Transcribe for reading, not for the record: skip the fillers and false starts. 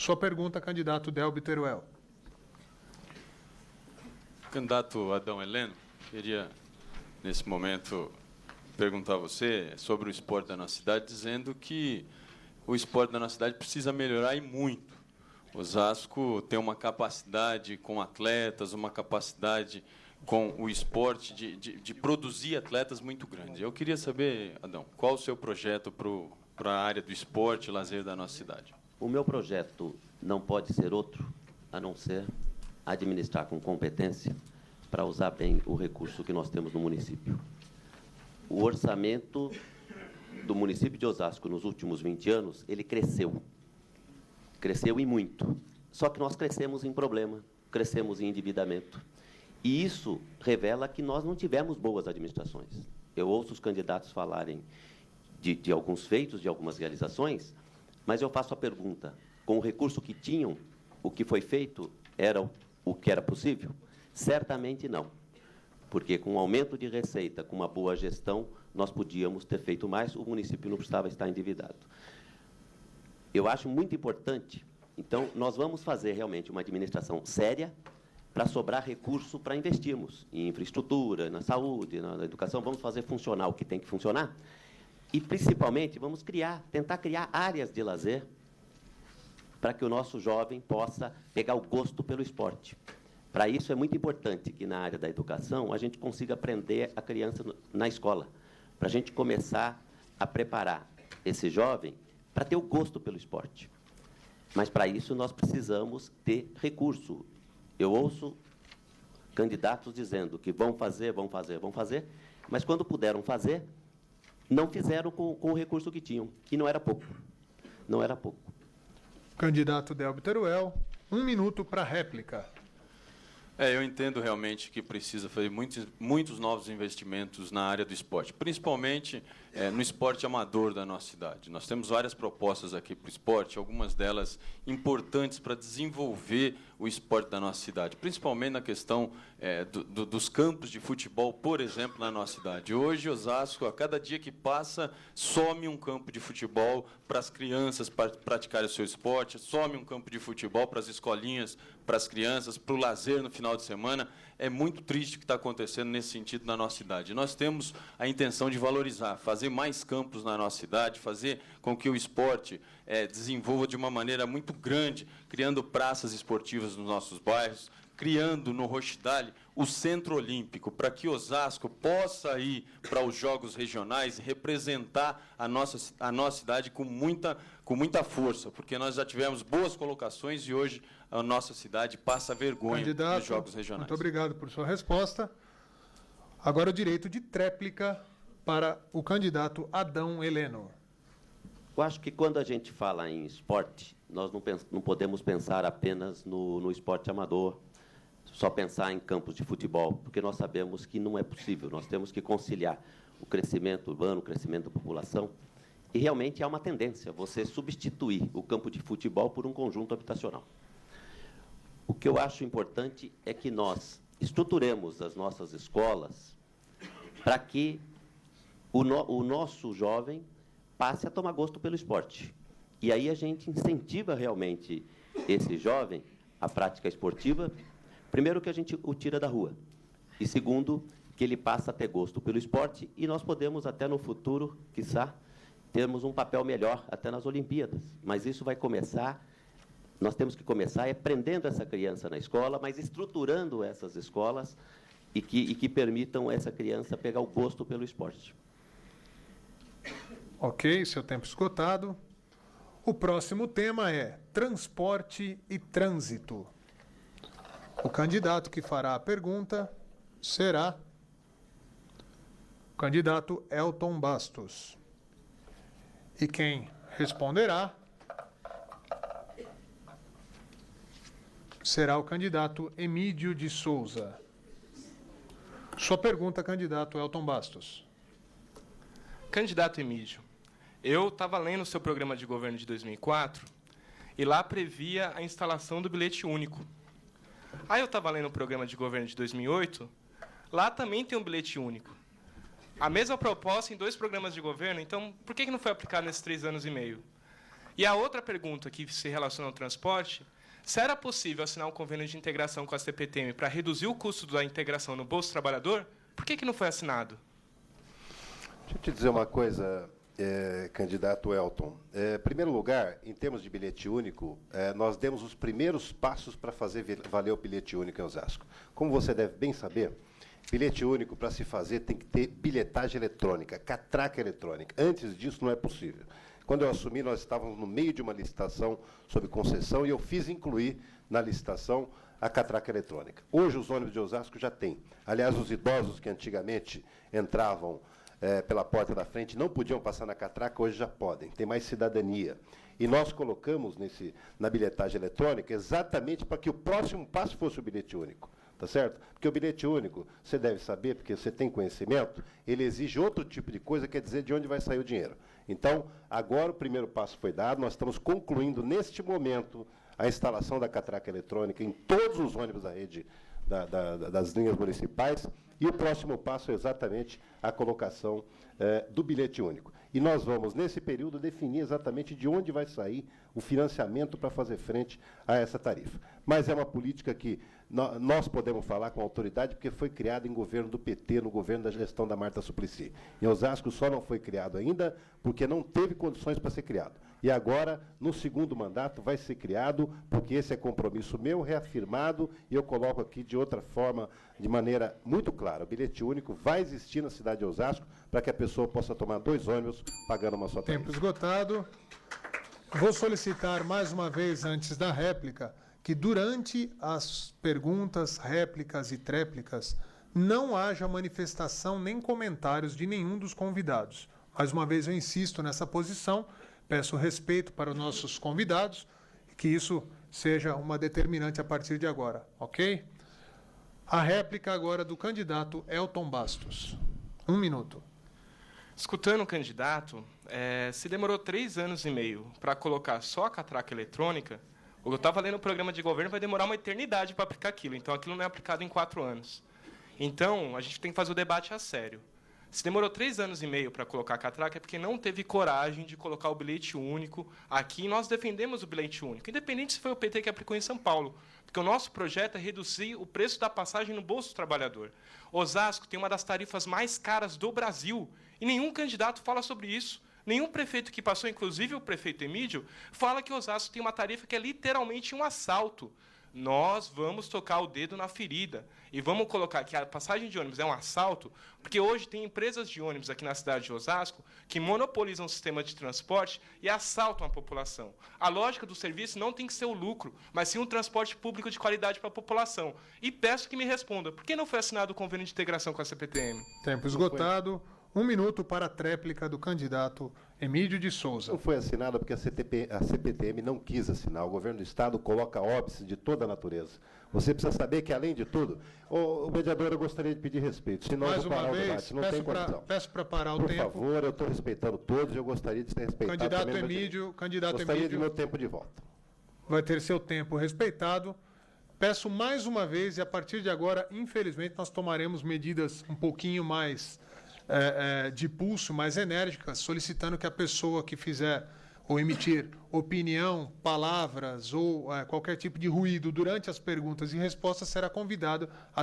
Sua pergunta, candidato Delbi Teruel. Candidato Adão Heleno, queria, nesse momento, perguntar a você sobre o esporte da nossa cidade, dizendo que o esporte da nossa cidade precisa melhorar e muito. Osasco tem uma capacidade com atletas, uma capacidade com o esporte de produzir atletas muito grande. Eu queria saber, Adão, qual o seu projeto para a área do esporte e lazer da nossa cidade? O meu projeto não pode ser outro, a não ser administrar com competência para usar bem o recurso que nós temos no município. O orçamento do município de Osasco nos últimos 20 anos, ele cresceu. Cresceu e muito. Só que nós crescemos em problema, crescemos em endividamento. E isso revela que nós não tivemos boas administrações. Eu ouço os candidatos falarem de alguns feitos, de algumas realizações, mas eu faço a pergunta, com o recurso que tinham, o que foi feito era o que era possível? Certamente não. Porque com um aumento de receita, com uma boa gestão, nós podíamos ter feito mais, o município não precisava estar endividado. Eu acho muito importante, então, nós vamos fazer realmente uma administração séria para sobrar recurso para investirmos em infraestrutura, na saúde, na educação, vamos fazer funcionar o que tem que funcionar e, principalmente, vamos tentar criar áreas de lazer para que o nosso jovem possa pegar o gosto pelo esporte. Para isso, é muito importante que, na área da educação, a gente consiga aprender a criança na escola, para a gente começar a preparar esse jovem para ter o gosto pelo esporte. Mas, para isso, nós precisamos ter recurso. Eu ouço candidatos dizendo que vão fazer, mas, quando puderam fazer, não fizeram com o recurso que tinham, que não era pouco. Não era pouco. Candidato Delbi Teruel, 1 minuto para réplica. Eu entendo realmente que precisa fazer muitos novos investimentos na área do esporte, principalmente no esporte amador da nossa cidade. Nós temos várias propostas aqui para o esporte, algumas delas importantes para desenvolver o esporte da nossa cidade, principalmente na questão dos campos de futebol, por exemplo, na nossa cidade. Hoje, Osasco, a cada dia que passa, some um campo de futebol para as crianças praticarem o seu esporte, some um campo de futebol para as escolinhas, para as crianças, para o lazer no final de semana. É muito triste o que está acontecendo nesse sentido na nossa cidade. Nós temos a intenção de valorizar, fazer mais campos na nossa cidade, fazer com que o esporte desenvolva de uma maneira muito grande, criando praças esportivas nos nossos bairros, criando no Rochdale o Centro Olímpico, para que Osasco possa ir para os Jogos Regionais e representar a nossa cidade com muita força, porque nós já tivemos boas colocações e hoje a nossa cidade passa vergonha Candidato, nos Jogos Regionais. Muito obrigado por sua resposta. Agora o direito de tréplica para o candidato Adão Heleno. Eu acho que, quando a gente fala em esporte, nós não podemos pensar apenas no esporte amador, só pensar em campos de futebol, porque nós sabemos que não é possível. Nós temos que conciliar o crescimento urbano, o crescimento da população, e realmente há uma tendência você substituir o campo de futebol por um conjunto habitacional. O que eu acho importante é que nós estruturemos as nossas escolas para que o nosso jovem passe a tomar gosto pelo esporte. E aí a gente incentiva realmente esse jovem à prática esportiva. Primeiro, que a gente o tira da rua. E, segundo, que ele passa a ter gosto pelo esporte. E nós podemos, até no futuro, quiçá, termos um papel melhor até nas Olimpíadas. Mas isso vai começar... Nós temos que começar prendendo essa criança na escola, mas estruturando essas escolas e que permitam essa criança pegar o gosto pelo esporte. Ok, seu tempo esgotado. O próximo tema é transporte e trânsito. O candidato que fará a pergunta será o candidato Elton Bastos. E quem responderá será o candidato Emídio de Souza. Sua pergunta, candidato Elton Bastos. Candidato Emídio, eu estava lendo o seu programa de governo de 2004 e lá previa a instalação do bilhete único. Aí eu estava lendo o programa de governo de 2008, lá também tem um bilhete único. A mesma proposta em 2 programas de governo, então por que não foi aplicado nesses 3 anos e meio? E a outra pergunta que se relaciona ao transporte, se era possível assinar um convênio de integração com a CPTM para reduzir o custo da integração no Bolsa Trabalhador, por que não foi assinado? Deixa eu te dizer uma coisa, candidato Elton. Em primeiro lugar, em termos de bilhete único, nós demos os primeiros passos para fazer valer o bilhete único em Osasco. Como você deve bem saber, bilhete único, para se fazer, tem que ter bilhetagem eletrônica, catraca eletrônica. Antes disso, não é possível. Quando eu assumi, nós estávamos no meio de uma licitação sobre concessão e eu fiz incluir na licitação a catraca eletrônica. Hoje, os ônibus de Osasco já têm. Aliás, os idosos que antigamente entravam pela porta da frente não podiam passar na catraca, hoje já podem. Tem mais cidadania. E nós colocamos na bilhetagem eletrônica exatamente para que o próximo passo fosse o bilhete único. Tá certo? Porque o bilhete único, você deve saber, porque você tem conhecimento, ele exige outro tipo de coisa, quer dizer, de onde vai sair o dinheiro. Então, agora o primeiro passo foi dado, nós estamos concluindo, neste momento, a instalação da catraca eletrônica em todos os ônibus da rede das linhas municipais, e o próximo passo é exatamente a colocação do bilhete único. E nós vamos, nesse período, definir exatamente de onde vai sair o financiamento para fazer frente a essa tarifa. Mas é uma política que nós podemos falar com autoridade, porque foi criada em governo do PT, no governo da gestão da Marta Suplicy. Em Osasco só não foi criado ainda porque não teve condições para ser criado. E agora, no segundo mandato, vai ser criado, porque esse é compromisso meu, reafirmado, e eu coloco aqui de outra forma, de maneira muito clara. O bilhete único vai existir na cidade de Osasco para que a pessoa possa tomar 2 ônibus pagando uma só tarifa. Tempo esgotado. Vou solicitar mais uma vez, antes da réplica, que durante as perguntas, réplicas e tréplicas, não haja manifestação nem comentários de nenhum dos convidados. Mais uma vez eu insisto nessa posição, peço respeito para os nossos convidados, que isso seja uma determinante a partir de agora, ok? A réplica agora do candidato Elton Bastos. 1 minuto. Escutando o candidato, se demorou 3 anos e meio para colocar só a catraca eletrônica, o que eu estava lendo no programa de governo vai demorar uma eternidade para aplicar aquilo. Então, aquilo não é aplicado em 4 anos. Então, a gente tem que fazer o debate a sério. Se demorou 3 anos e meio para colocar a catraca, é porque não teve coragem de colocar o bilhete único aqui. E nós defendemos o bilhete único, independente se foi o PT que aplicou em São Paulo. Porque o nosso projeto é reduzir o preço da passagem no bolso do trabalhador. Osasco tem uma das tarifas mais caras do Brasil. E nenhum candidato fala sobre isso. Nenhum prefeito que passou, inclusive o prefeito Emídio, fala que Osasco tem uma tarifa que é literalmente um assalto. Nós vamos tocar o dedo na ferida e vamos colocar que a passagem de ônibus é um assalto, porque hoje tem empresas de ônibus aqui na cidade de Osasco que monopolizam o sistema de transporte e assaltam a população. A lógica do serviço não tem que ser o lucro, mas sim um transporte público de qualidade para a população. E peço que me responda, por que não foi assinado o convênio de integração com a CPTM? Tempo esgotado. 1 minuto para a tréplica do candidato Emídio de Souza. Não foi assinada porque a CPTM não quis assinar. O governo do Estado coloca óbice de toda a natureza. Você precisa saber que, além de tudo, o mediador, eu gostaria de pedir respeito. Senão Mais eu vou uma parar o vez, debate. Não tem condição. peço para parar o Por tempo. Por favor, eu estou respeitando todos e eu gostaria de ser respeitado. Candidato também. Emídio, Gostaria de meu tempo de volta. Vai ter seu tempo respeitado. Peço mais uma vez, e a partir de agora, infelizmente, nós tomaremos medidas um pouquinho mais de pulso, mais enérgicas, solicitando que a pessoa que fizer ou emitir opinião, palavras ou qualquer tipo de ruído durante as perguntas e respostas será convidado a